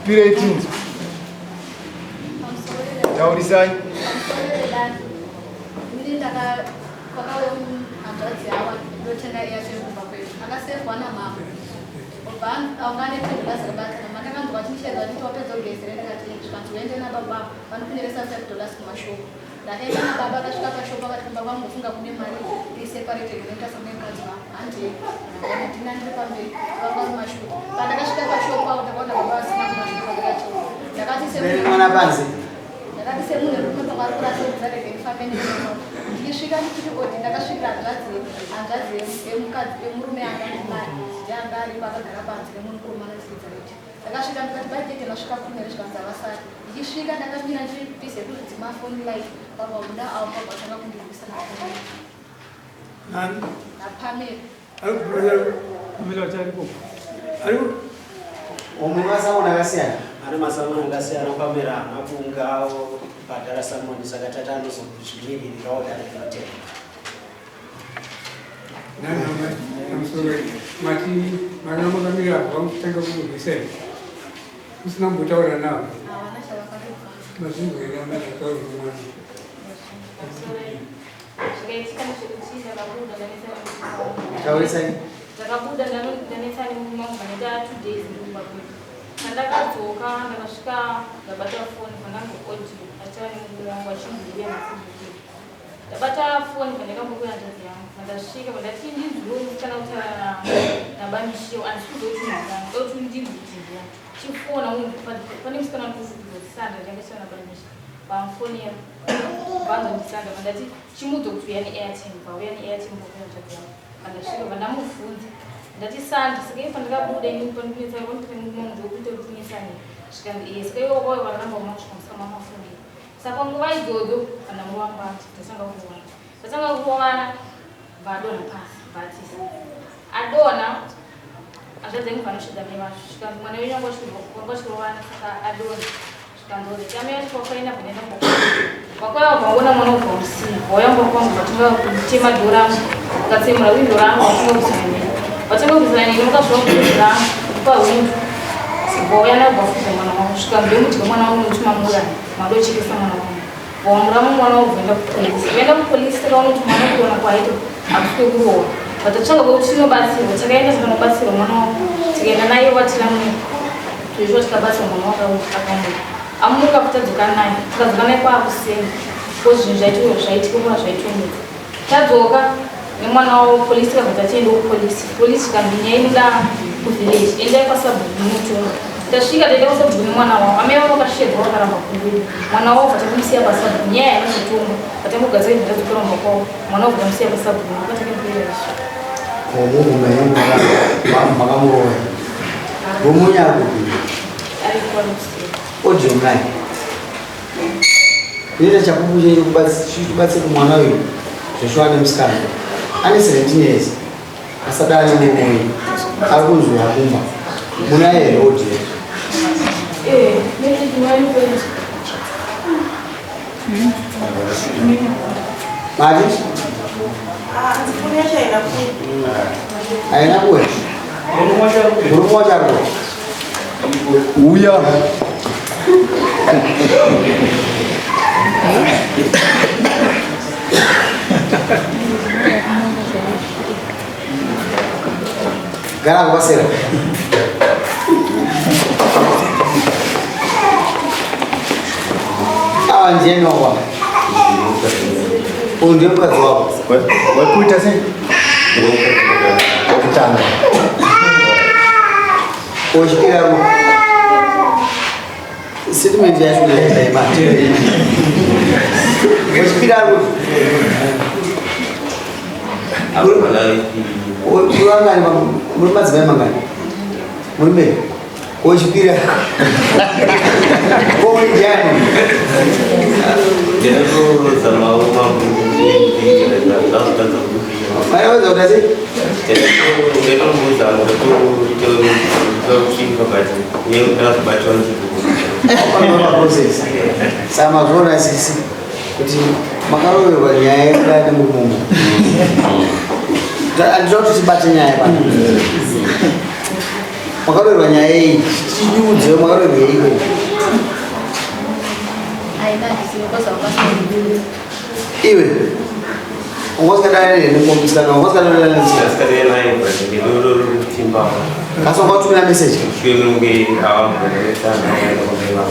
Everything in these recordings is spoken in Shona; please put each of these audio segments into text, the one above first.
18. Now design. Sama zona sisi kuti makaroverwa nyaya yekudai nemurume andizva kuti tibate nyaya pano Makarorwa nyaya iyi chinyudze makarorwa iwe. Iwe ungasikadana nemukombisana ungasikadana Skaskadana ni dulu timba. kaso kwatumira message Shulungi awam berita na ngomela.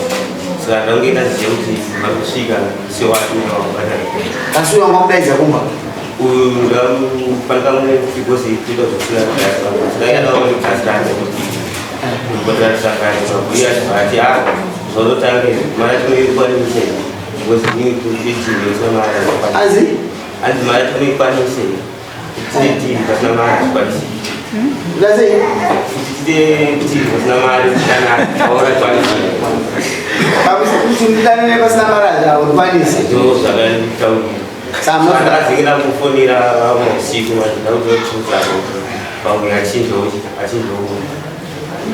Sekarang kita jauhi manusia siwa tu orang. kaso yangomdaiza kumba Dalam pantang situasi itu sudah saya tahu kasar berdasarkan kemudian baca solo tangke mana tu paling sih bos ini tu cici sama azi mana tu paling sih cici nama paling lazi cici nama kana orang paling kamu sundana ne pas namara ja urbanis itu salah tahu sama Antara singkirnya mufoni lah, mau situ aja, tahu tu susah. Kalau nggak asin tu,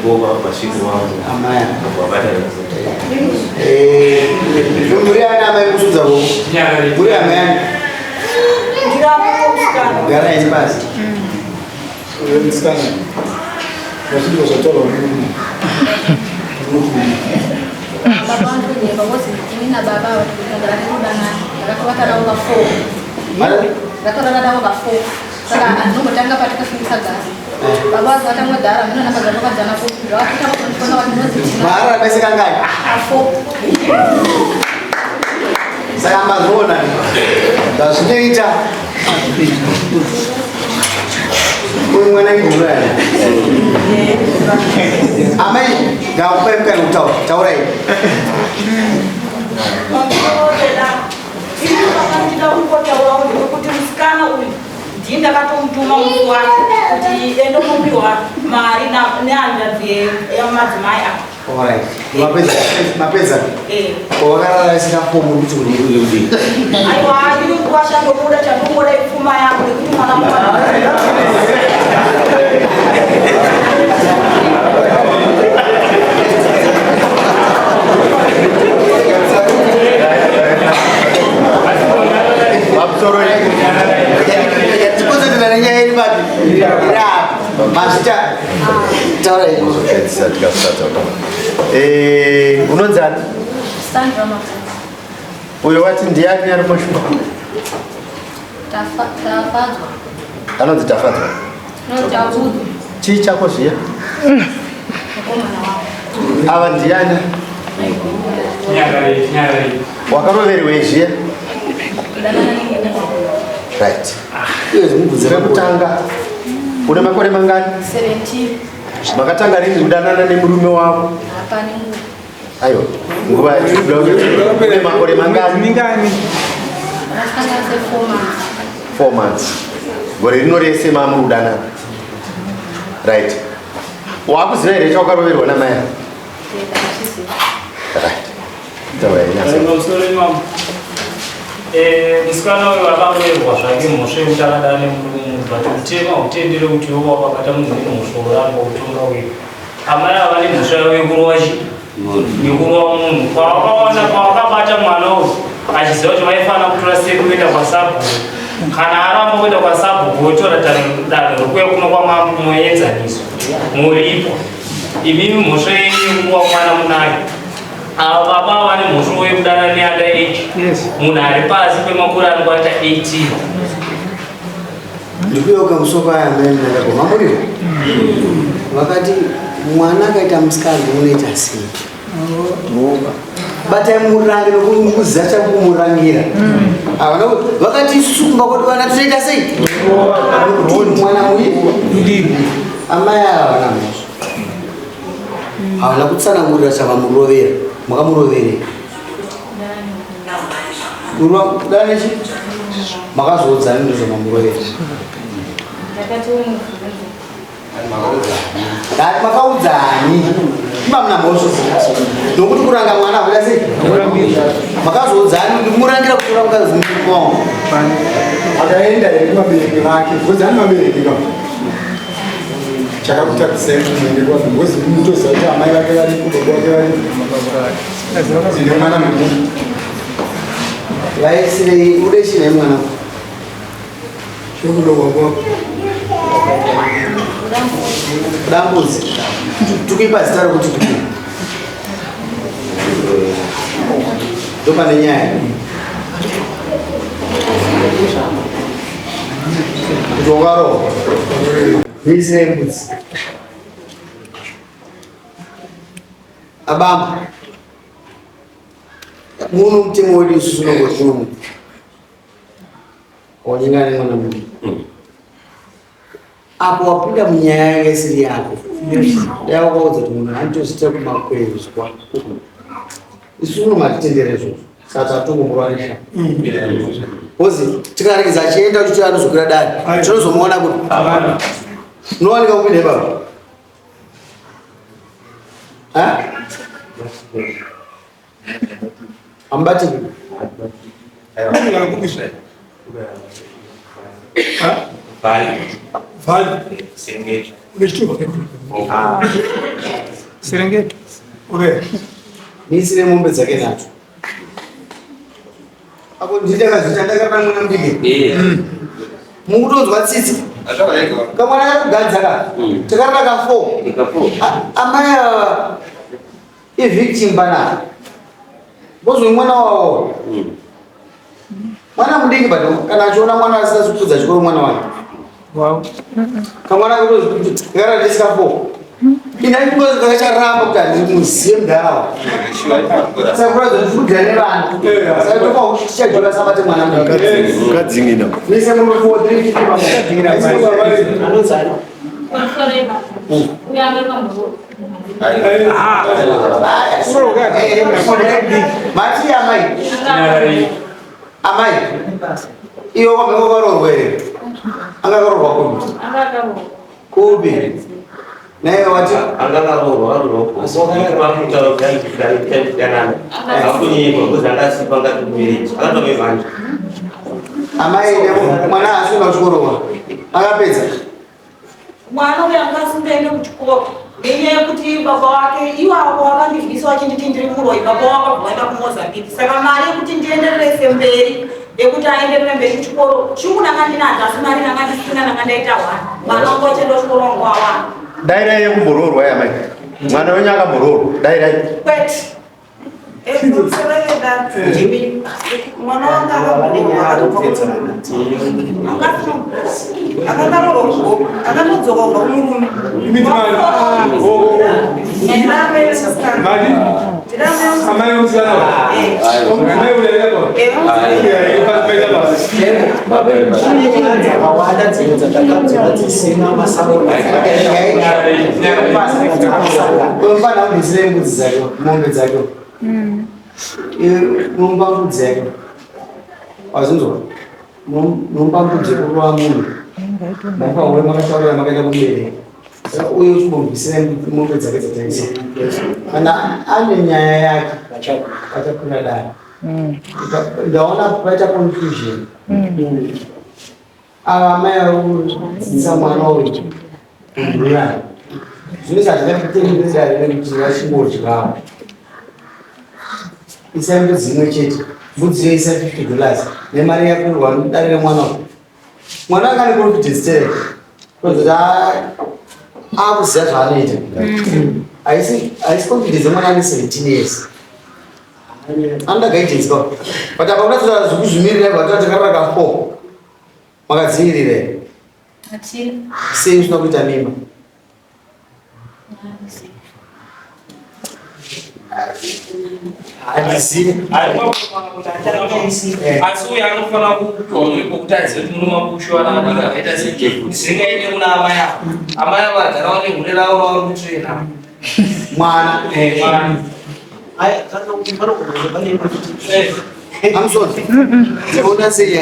gua apa situ aja. amaya Apa ada? muria na mai musuza bo muria men gara ini pas Msichana. Wasije wasatoa baba wangu ndiye babosi mimi na baba wakitangana kudana akawata na unga fo mara nakora na dawa bafo saka anu mtanga patika fisa gas baba zata mwadara mimi na magano kwa jana fo ndio akita kwa mkono wa mwezi mara pesa kangai afo saya mazona dasiteita mwana ngura amai gaupem kan utau taurai Jinda katomtuma mtu wake kuti endo kumbiwa mari na nanda vye ya madzimai ako. alright mapesa wakala sika fomu kuti uli Aiwa ili kuwasha ndokuda cha ndokuda ifuma yako kuti mwana mwana. unonzani Sandra ma uyo wati ndiani ari mashuwa tafadhali anonzi tafatwa no tabudu chii chako zviya koma na wao ava ndiani nyari. wakaroverwe zviya dana nini right zvekutanga une makore mangani 17 makatanga rini kudanana nemurume wako hapa ni Mungu aiwa nguva une makore mangani anafanya 4 months 4 months gore rino rese mamuri kudanana right wakuziva here chawakaroverwa namai right musikana uyu akaroverwa zvake mhosva yekuti akadana nemurume but utema utendere kuti iwo wakabata munhu nemhosva uramba utonga uyu amai ava nemhosva yavo yekurova yekurova munhu kwawakabata mwana uyu achiziva kuti vaifanira kutora sei kuenda kwasabhuku kana aramba kuenda kwasabhuku wotora danho rokuya kuno kwamambo moenzaniso muripo imimi mhosva yenyu yekuva mwana munayo ava baba vane mhosva yekudana neanda age munhu ari pasi pemakore ari kuita 18 ndikuyoka musoko aya maendaako mamuriwo vakati mwana akaita musikana unoita sei batai murangi nokuziva chakumurangira avana vakati isusu kumba kuti vana tinoita sei mwana muyi amai aya havana mhosva havana kutsanangurira chavamurovera makamuroverei danechi makazoodzani ndozvamamurovera dati makaudzani imamuna mhosva nokuti kuranga mwana akuda sei makazoodzani ndimurangira kutora mukazi mumao Akaenda kuvabereki vake kudzani vabereki va chakakutarisai kuende kwazvo ngozi mutoziva kuti amai vake vari kudogo vake vari ine mwana mukuru vaisirei udechinai mwana chokudogo kwako urambo Dambuzi. Tukipa zitaro kuti kuti. Topa nenyaya. Jogaro. Nise mbuzi. Abam. Munu mtimo wadi ususuno kwa shumu. Wajingani mwana mbuzi. Apo wapinda mnyaya ngesiri yako. Leo kwa uza tumuna. Anto sita kumakweli usikwa. Isuno matitenderezo. Sasa tungu mwanisha. Ozi, tikarikiza chienda uchuti anozokira dani. Chonozo mwona kuti. Nwani kaupinde baba. Ha? Ambati. Serengeti. Ube. Nisire mombe zake nacho. Apo nditaka zitandaka pamwe namdike. Mukutonzwa tsitsi. Kama nakagadzaka. Takaraka 4. Amaya evictim bana. Bozo mwana wao. Mwana mudiki bado kana achiona mwana asina kukudza chikoro mwana wake. Wow. Kamwana gara disika 4. Ina iko zakacharamba kuti ndimuziye mdarawa. Sasa kwa zvekudhane vanhu. Sasa tofa tichajola sabate mwana mudiki. Ukadzingina. Nise munhu 4 3 kadzingina. Anotsari. Konsoreba. Uyanga pambo. Mati amai. Amai. Iyo wamekokarorwa here. Angakarorwa kubi. Angakarorwa. Kubi. Naye wati angakarorwa arorwa. Vakutaura kuti danana. Akunyimba kuzandasipa ngati kumiriji. Akatomevanja. amai mwana asina kuchikorowa. Akapedza. Mwana uyu akasindaende kuchikoro nenyaya yekuti baba wake iwavo vakandivhisa vachinditi ndiri muroi, baba wake vaenda kuMozambique. Saka mari yekuti ndiendererese mberi yekuti aenderere mberi kuchikoro chikunanga ndinadza, asi mari nanga ndisina nanga ndaita 1. Mwana wangu wachenda kuchikoro wangu wa1. Dairai yekumbororwa yamai. Mwana wenyu akambororwa. Dairai. Kwete. Ekusereda Jimmy. Mwana wangu akambororwa akatopfetsa. Akakarorwa. Akatodzoka murume. Mombe dzake. Nomba mbudzi yake. Wazunzwa. Nomba mbudzi kurwa munhu. Mapa wewe makataura makaenda kumbere. Saka uyo chibombisira mombe dzake dzataisa. Kana ane nyaya yake achakura dai. Ndaona paita confusion. Amai arikudzisa mwana uyu. Ndiyani. Zvinozi hazvina kuti vachimodya. Isa mbudzi imwe chete. Mbudzi yoisa $50 nemari yakurwa nodarire mwana uyu. Mwana akane confidence tere. Kuti akuziva zvaanoita. Haisi confidence yemwana ane 17 years. Anoda guidance kwa. But apakuna kuti zvekuzvimirira vatatu takaraka 4. Makadzivirira here. Achiri. Sei usina kuita mimba? Asi uyu anofana kutoonekwa kuti azive kuti muno makushwana anenge akaita sezingaite kuna amai avo. Amai avo agarawo nehune ravo ravari kutrena mwana. Amsoni. Ona sei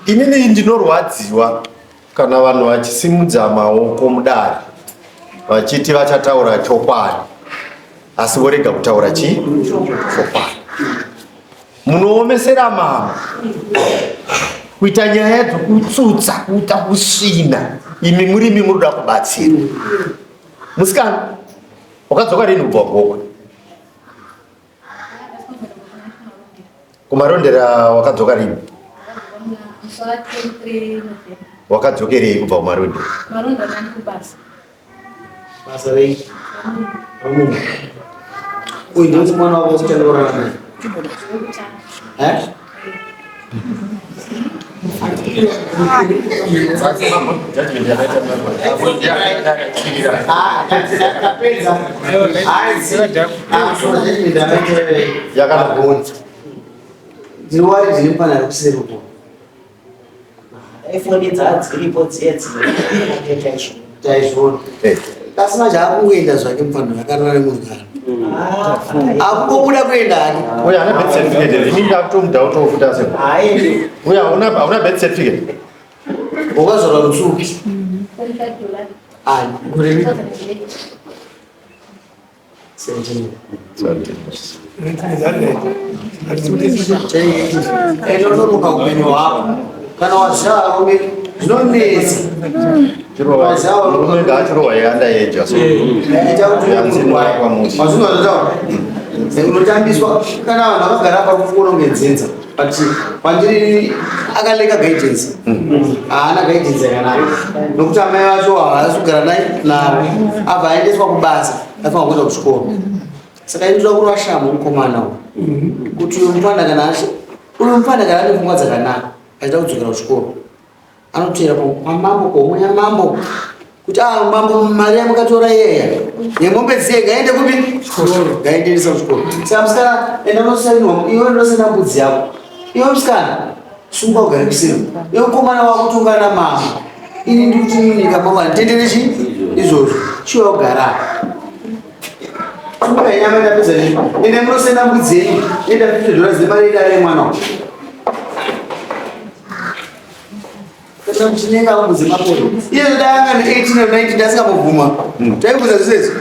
inini ndinorwadziwa kana vanhu vachisimudza maoko mudare vachiti vachataura chokwadi asi vorega kutaura chokwadi. Munoomesera mama kuita nyaya dzekutsutsa kuita kusvina. Imi murimi munoda kubatsira. Musikana wakadzoka rini kubva kugokwa? Kumarondera wakadzoka rini? wakadzokerei kubva kumarondo? Marondo nani kubasa. Basa rei. Uyu ndiye mwana wako uchitandorana naye. Yakabvunza. Dziwari dzinofanira kuseruka. iPhone dziripo dzedzi Taizvona. Kasina chaakungoenda zvake mufanira akarara nemungano. Akubuda kuenda hake. Uya ana birth certificate. Ini ndakutomuda utofuta se. Uya una birth certificate. Wakazvarwa Rusuki. $45. Kuremi. 2008. Inononoka upenyu hwako. Kana wazvara ume zvinonesa. Murume ngaachirohwa yeandaeja so. Unotambiswa kana vanhu vakagara pakufuna ngedzinza but pandiri akaleka guidance haana guidance yakanaka nokuti amai vacho havasi kugara navo abva aendeswa kubasa afanira kuenda kuchikoro saka inotoda kurova shamo mukomana kuti uyu mufana kana ane pfungwa dzakanaka achida kudzokera kuchikoro anoteera pamambo komunya mambo kuti mambo mari yamukatora iyeya yemombe dziye ngaende kupi ngaenderesa kuchikoro saka musikana enda unosainwa iwe ndosenda mbudzi yako iwe musikana sunga ugare kusima iwe mukomana wako tungana mama ini ndikuti nyika mama nditendere chi izvozvo chiwa kugara sunga inyama ndapedza nei ende munosenda mbudzi yenyu enda $50 nemari idare mwana wako Chinenga kumudzi mapori. Iye ndanga ne 18 or 19 ndasingamubvuma. Taibvunza zvisezvo?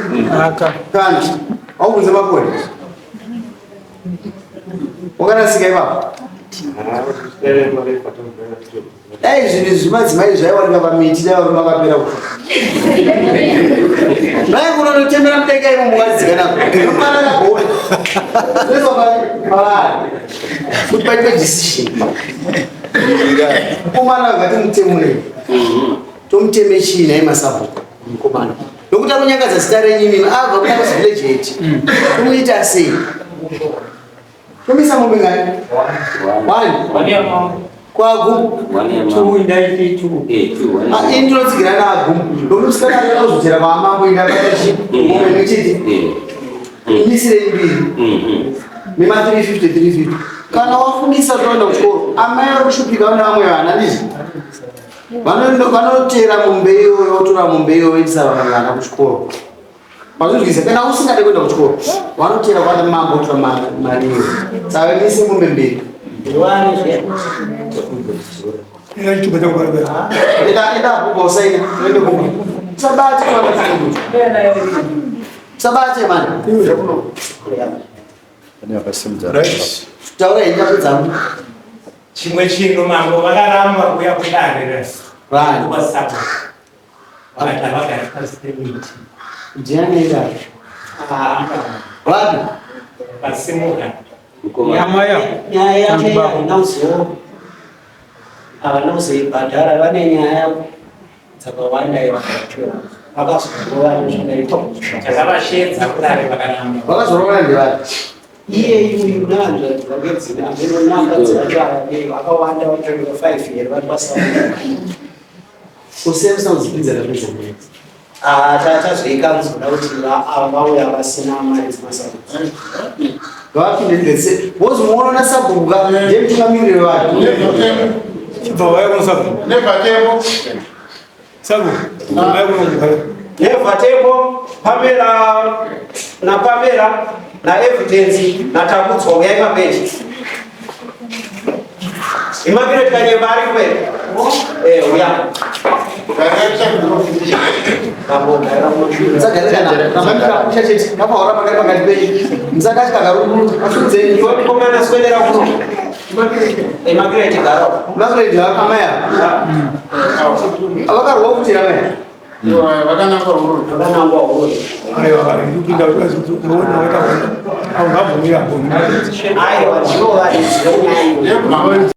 Kanti aubvunza mapori. Wakanasika ipapo? Dai zvinhu zvimadzimai zvaiwanika pamiti dai varume vakapera kufa. Mai kunonotembera mudenga imo mukadzikana. Mwana akagona. Zvezvo pavari. Kuti paitwe decision. Mukomana ngatimutemure. Tomuteme chii masapuko mukomana. Nokuti akunyangadza zita renyu mimi abva kuna village yetu. Tomuita sei? Tomisa mombe ngani? Wani kwagu indinotsigira naagumu nokuti musikana anozochera paamambo indakachi mombe nechiti imisire imbiri nema 350 kana wafundisa toenda kuchikoro amai vari kushupika vane vamwe vana ndizvo vanotera mombe iyoyo votora mombe iyoyo voitisa vamwe vana kuchikoro mazvizvisa kana usingade kuenda kuchikoro vanotera kwana mambo votora mari iyo saka mise mombe mbiri enda apupa usaina ende kumwe sabate sabate mani taura inyapedzangu chimwe chinhu mambo vakaramba kuya kudare resi wasapa vakati havagari pasi pemiti ndianenda vapi pasimuka nyaya yake havana kuzoibhadhara vane nyaya dzakawanda yavakatora vakazorova nezvakaita chakavashedza kudare vakaramba vakazorova ndevati iye iyu nanzvadzakedzina amenonamba dzacho akawanda vatorera 5 here vari basa kusemisa kudzipidza razvezvomwedzi tazoikanzura kuti vauya vasina mari dzemasabhuku ngavapinde ndese bozi muonona sabhuka ndemutungamirirwe vanhu nevhatepo pamela naevidence natakudzwa uyai mapeji imapireti kanyemba ari kwera uya musagarekanaakusha chete kapaura pakati pakati penyu musakati kagarukomana swedera kuno imapireti garo makuredi vakamaya avakarwa kuti ramaya vakanangwa ururi aiwa ndinovarizira